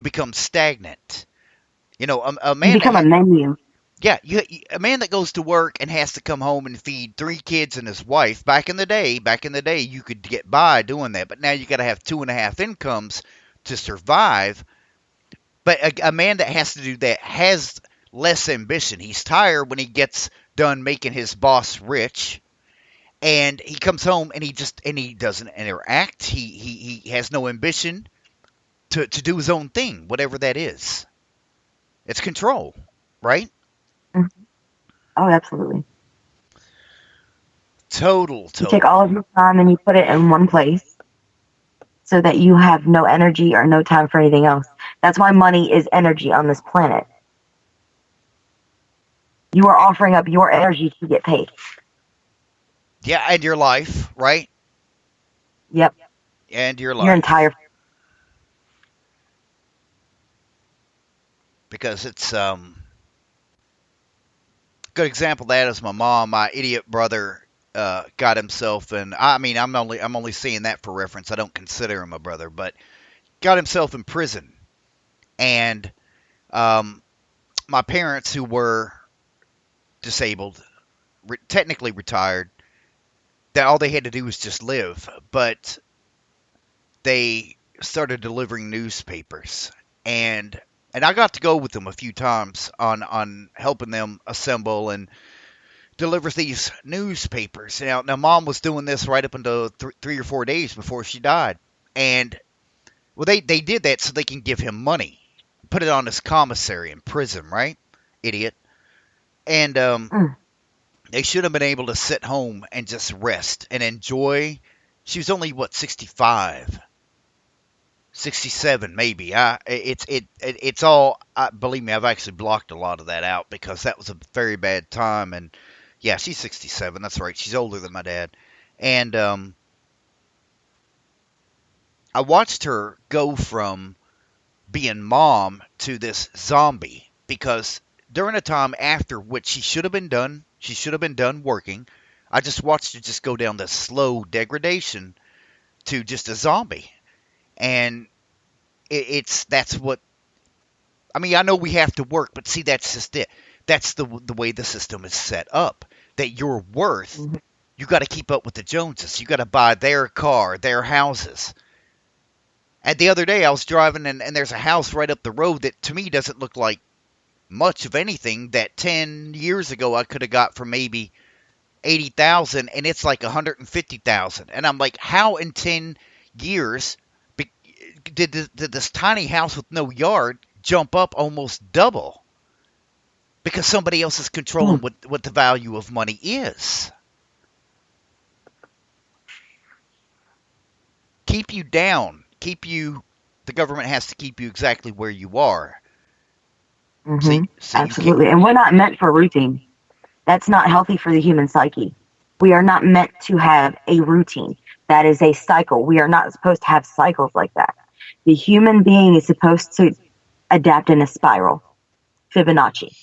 becomes stagnant. A You man that become a menu. yeah, a man that goes to work and has to come home and feed three kids and his wife. Back in the day, you could get by doing that, but now you got to have two and a half incomes to survive. But a man that has to do that has less ambition. He's tired when he gets done making his boss rich, and he comes home and he doesn't interact. He has no ambition to do his own thing, whatever that is. It's control, right? Mhm. Oh, absolutely. You take Total. all of your time and you put it in one place so that you have no energy or no time for anything else. That's why money is energy on this planet. You are offering up your energy to get paid. Yeah, and your life, right? Yep. And your Your life. entire. Because it's good example of that is my mom. My idiot brother got himself, and I mean I'm only saying that for reference. I don't consider him a brother, but got himself in prison. And um, my parents, who were disabled, technically retired, that all they had to do was just live. But they started delivering newspapers, and I got to go with them a few times on helping them assemble and deliver these newspapers. Now mom was doing this right up until 3 or 4 days before she died, and well, they did that so they can give him money, put it on his commissary in prison, right? Idiot. And Mm. they should have been able to sit home and just rest and enjoy. She was only what 65, 67 maybe. It's all. Believe me, I've actually blocked a lot of that out because that was a very bad time. And yeah, she's 67. That's right. She's older than my dad. And I watched her go from being mom to this zombie because during a time after which she should have been done working. I just watched her just go down this slow degradation to just a zombie. And it's that's what I mean. I know we have to work, but see, that's just it. That's the way the system is set up. That your worth, Mhm. you got to keep up with the Joneses. You got to buy their car, their houses. And the other day, I was driving, and there's a house right up the road that to me doesn't look like much of anything that 10 years ago I could have got for maybe 80,000, and it's like 150,000. And I'm like, how in 10 years did this tiny house with no yard jump up almost double? Because somebody else is controlling Mm. what the value of money is. Keep you down. The government has to keep you exactly where you are. Mhm. So you can't. Absolutely. And we're not meant for routine. That's not healthy for the human psyche. We are not meant to have a routine. That is a cycle. We are not supposed to have cycles like that. The human being is supposed to adapt in a spiral, Fibonacci,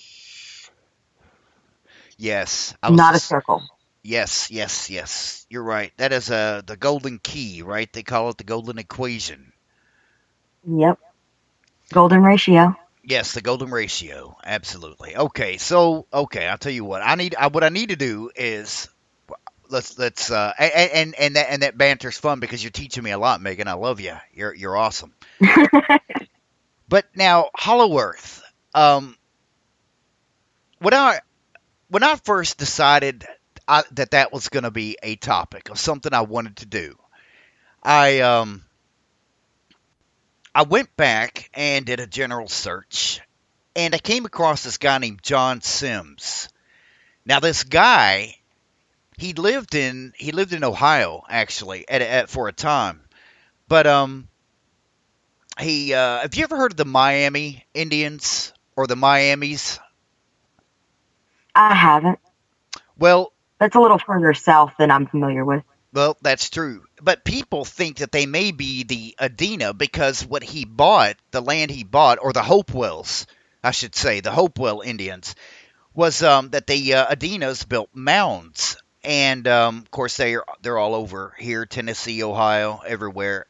Yes, I was not a just. circle. Yes, yes, yes. You're right. That is the golden key, right? They call it the golden equation. Yep. Golden ratio. Yes, the golden ratio. Absolutely. Okay, I'll tell you what. What I need to do is let's and that banter's fun because you're teaching me a lot, Megan. I love you. You're awesome. But now, Hollow Earth. Um, when I first decided that was going to be a topic of something I wanted to do, I I went back and did a general search, and I came across this guy named John Sims. Now, this guy, he lived in Ohio actually for a time, but he have you ever heard of the Miami Indians or the Miamis? I haven't. Well, That's a little further south than I'm familiar with. that's true. But people think that they may be the Adena because the land he bought, or the Hopewells, I should say, the Hopewell Indians, was that the Adenas built mounds, and of course they're all over here, Tennessee, Ohio, everywhere.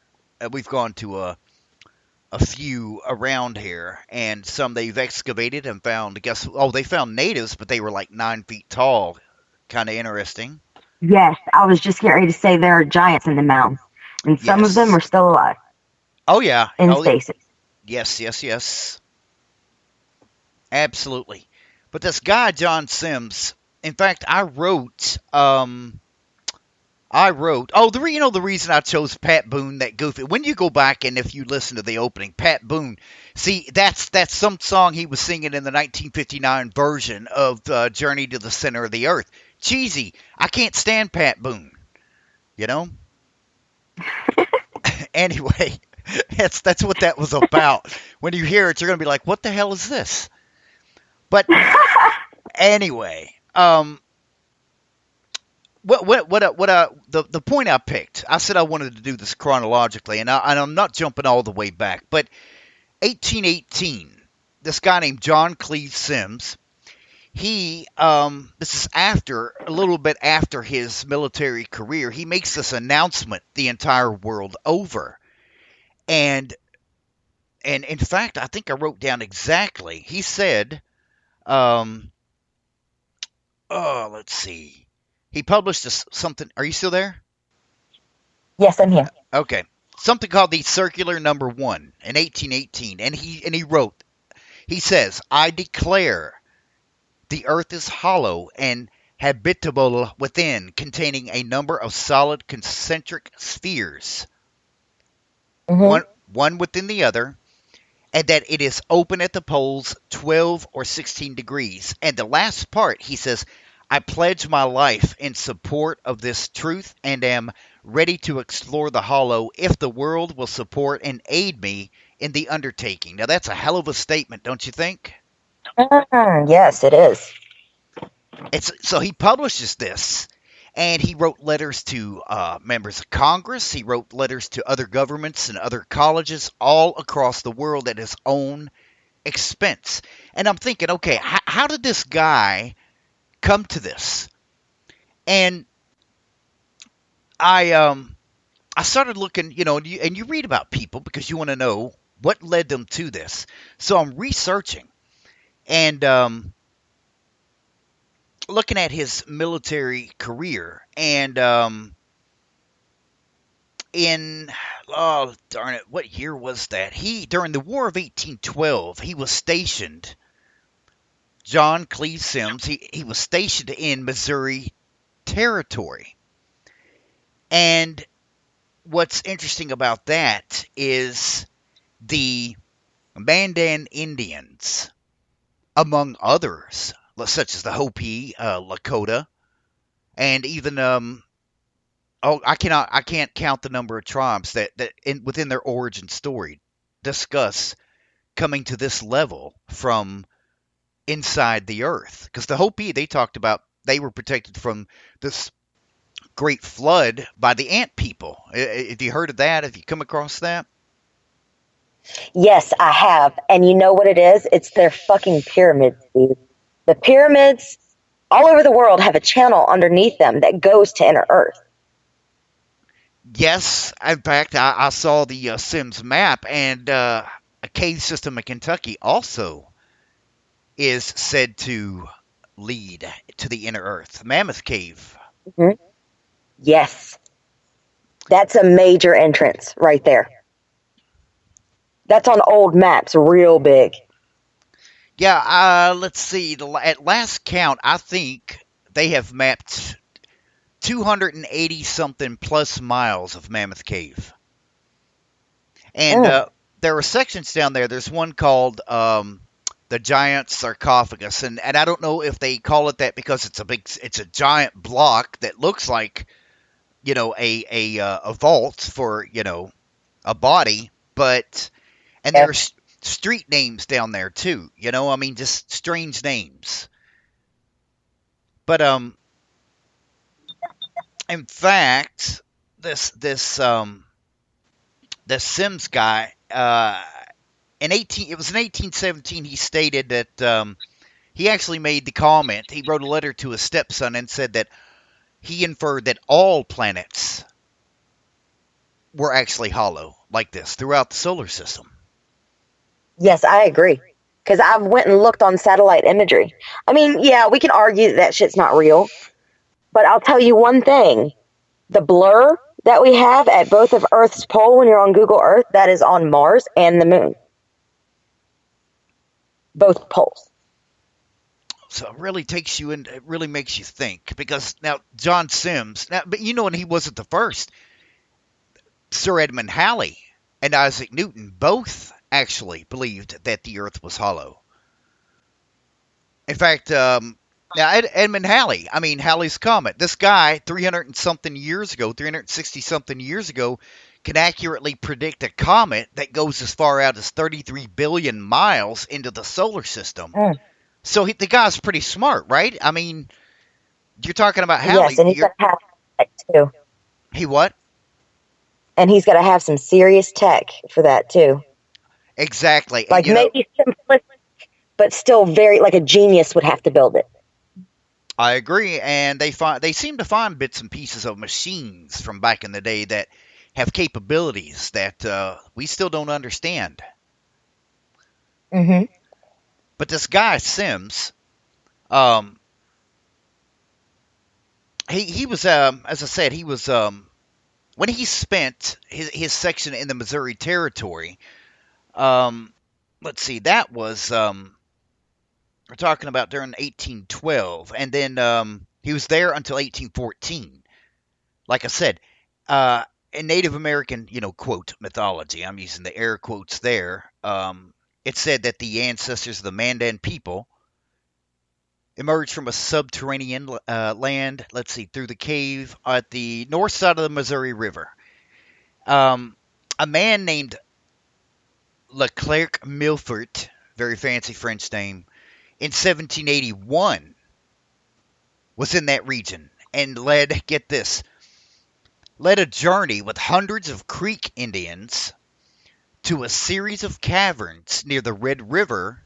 We've gone to a few around here, and some they've excavated and found. They found natives, but they were like 9 feet tall. Kind of interesting. Yes, I was just getting ready to say there are giants in the mountains, and some of them Yes. are still alive Oh yeah. in Oh stasis. yes, yes, yes. Absolutely. But this guy John Sims. In fact, the reason I chose Pat Boone, that goofy. When you go back and if you listen to the opening, Pat Boone, see that's some song he was singing in the 1959 version of Journey to the Center of the Earth. Cheesy. I can't stand Pat Boone. You know. Anyway, that's what that was about. When you hear it, you're gonna be like, "What the hell is this?" But anyway, the point I picked, I said I wanted to do this chronologically, and I'm not jumping all the way back, but 1818, this guy named John Cleve Sims, this is a little bit after his military career, he makes this announcement the entire world over, and in fact, I think I wrote down exactly. He said, um, oh, let's see. He published something. Are you still there? Yes, I'm here. Okay. Something called the Circular Number 1 in 1818. And he wrote, he says, I declare the earth is hollow and habitable within, containing a number of solid concentric spheres, Hmm. one within the other, and that it is open at the poles 12 or 16 degrees. And the last part, he says, I pledge my life in support of this truth and am ready to explore the hollow if the world will support and aid me in the undertaking. Now, that's a hell of a statement, don't you think? Yes, it is. So he publishes this, and he wrote letters to members of Congress. He wrote letters to other governments and other colleges all across the world at his own expense. And I'm thinking, okay, how did this guy come to this? And I started looking, and you read about people because you want to know what led them to this. So I'm researching and looking at his military career, and in oh darn it, what year was that? He During the War of 1812, he was stationed. John Cleve Sims, he was stationed in Missouri Territory, and what's interesting about that is the Mandan Indians, among others, such as the Hopi, Lakota, and even I can't count the number of tribes within their origin story discuss coming to this level from inside the earth. Because the Hopi, they talked about they were protected from this great flood by the ant people. Have you heard of that? Have you come across that? Yes, I have. And you know what it is? It's their fucking pyramids, dude. The pyramids all over the world have a channel underneath them that goes to inner Earth. Yes. In fact, I saw the Sims map, and a cave system in Kentucky also is said to lead to the inner Earth. Mammoth Cave. Hmm. Yes, that's a major entrance right there. That's on old maps, real big. Yeah, let's see. At last count, I think they have mapped 280 something plus miles of Mammoth Cave. And Mm. there are sections down there. There's one called the Giant Sarcophagus, and I don't know if they call it that because it's a giant block that looks like a vault for a body, but and Yeah. there's street names down there too. I mean, just strange names. But in fact, this Sims guy, it was in 1817, he stated that he actually made the comment. He wrote a letter to his stepson and said that he inferred that all planets were actually hollow like this throughout the solar system. Yes, I agree. Because I've went and looked on satellite imagery. I mean, yeah, we can argue that that shit's not real, but I'll tell you one thing: the blur that we have at both of Earth's pole when you're on Google Earth, that is on Mars and the Moon, both poles. So it really takes you in. It really makes you think because now John Sims. Now, but you know, and he wasn't the first. Sir Edmund Halley and Isaac Newton both actually believed that the Earth was hollow. In fact, now Edmund Halley, I mean Halley's Comet, this guy 300 and something years ago, 360 something years ago, can accurately predict a comet that goes as far out as 33 billion miles into the solar system. Mm. So the guy's pretty smart, right? I mean, you're talking about Halley. Yes, and he's got to have tech too. He what? And he's got to have some serious tech for that too. Exactly. Like maybe simplistic, but still very like a genius would have to build it. I agree, and they seem to find bits and pieces of machines from back in the day that have capabilities that we still don't understand. Mm-hmm. But this guy Sims, um, he was as I said, he was when he spent his section in the Missouri Territory. Let's see, that was we're talking about during 1812, and then he was there until 1814. Like I said, in Native American, quote mythology, I'm using the air quotes there. It said that the ancestors of the Mandan people emerged from a subterranean land. Let's see, through the cave at the north side of the Missouri River. A man named Leclerc Milfort, very fancy French name, in 1781 was in that region and get this, led a journey with hundreds of Creek Indians to a series of caverns near the Red River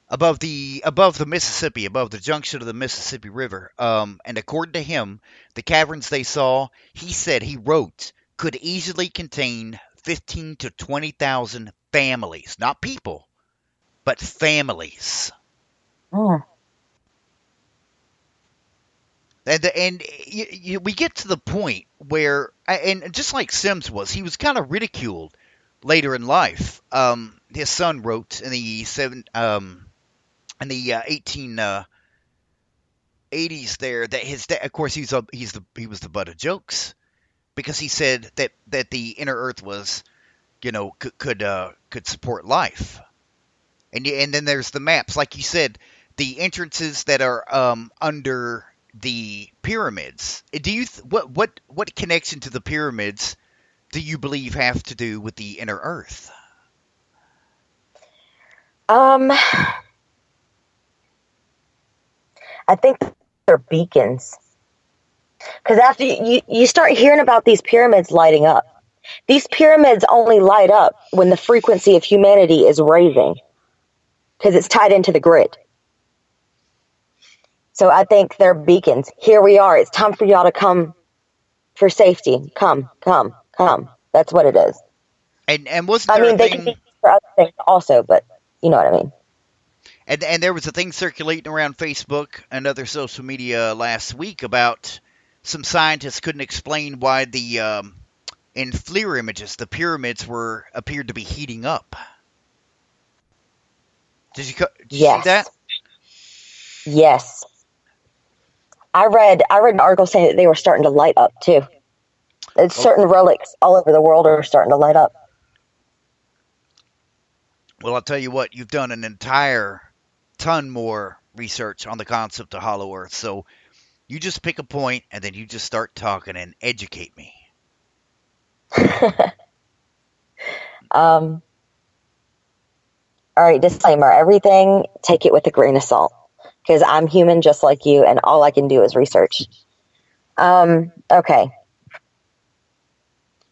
above the Mississippi, above the junction of the Mississippi River. And according to him, the caverns they saw, he wrote, could easily contain 15 to 20,000 families, not people, but families. Mm. And we get to the point where, and just like Sims was, he was kind of ridiculed later in life. His son wrote in the 1880s there that his dad, of course, he was the butt of jokes because he said that the inner Earth was, could support life, and then there's the maps, like you said, the entrances that are under the pyramids. Do you what connection to the pyramids do you believe have to do with the inner Earth? I think they're beacons. Because after you start hearing about these pyramids lighting up, these pyramids only light up when the frequency of humanity is raising, because it's tied into the grid. So I think they're beacons. Here we are. It's time for y'all to come for safety. Come. That's what it is. And wasn't there they can be for other things also, but you know what I mean. And there was a thing circulating around Facebook and other social media last week about some scientists couldn't explain why in FLIR images the pyramids appeared to be heating up. Did you see that? Yes. I read an article saying that they were starting to light up too. Certain relics all over the world are starting to light up. Well, I'll tell you what, you've done an entire ton more research on the concept of hollow Earth. So you just pick a point and then you just start talking and educate me. All right, disclaimer, everything, take it with a grain of salt. Because I'm human just like you, and all I can do is research. Okay.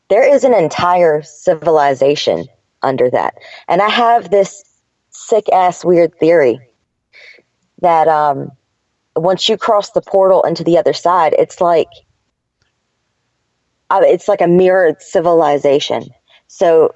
There is an entire civilization under that. And I have this sick-ass weird theory that once you cross the portal into the other side, it's like a mirrored civilization. So